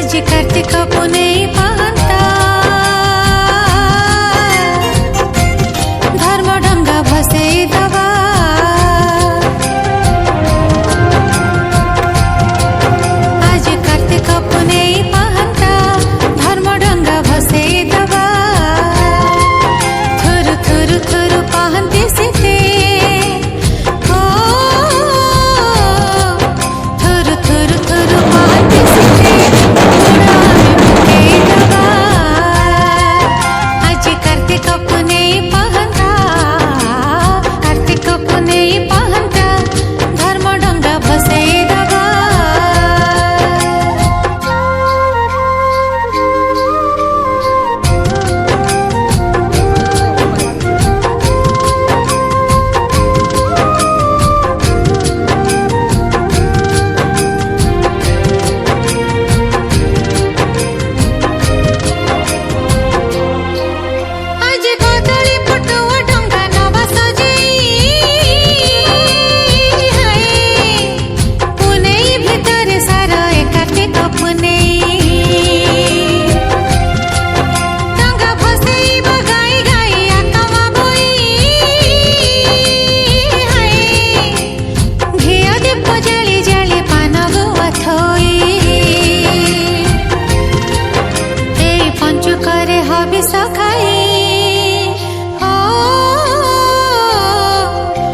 कार्तिक पुनेई पाहंता धर्म डंगा भसेई दवा आज कार्तिक पुनेई पाहंता धर्म डंगा भसेई दवा थुरु थुरु थुरु पाहंती सीते थुरु थुरु थुरु पाहंती सीते कार्तिक पुनेई पाहंता धर्म डंगा भसेई दवा करे हबी सखाई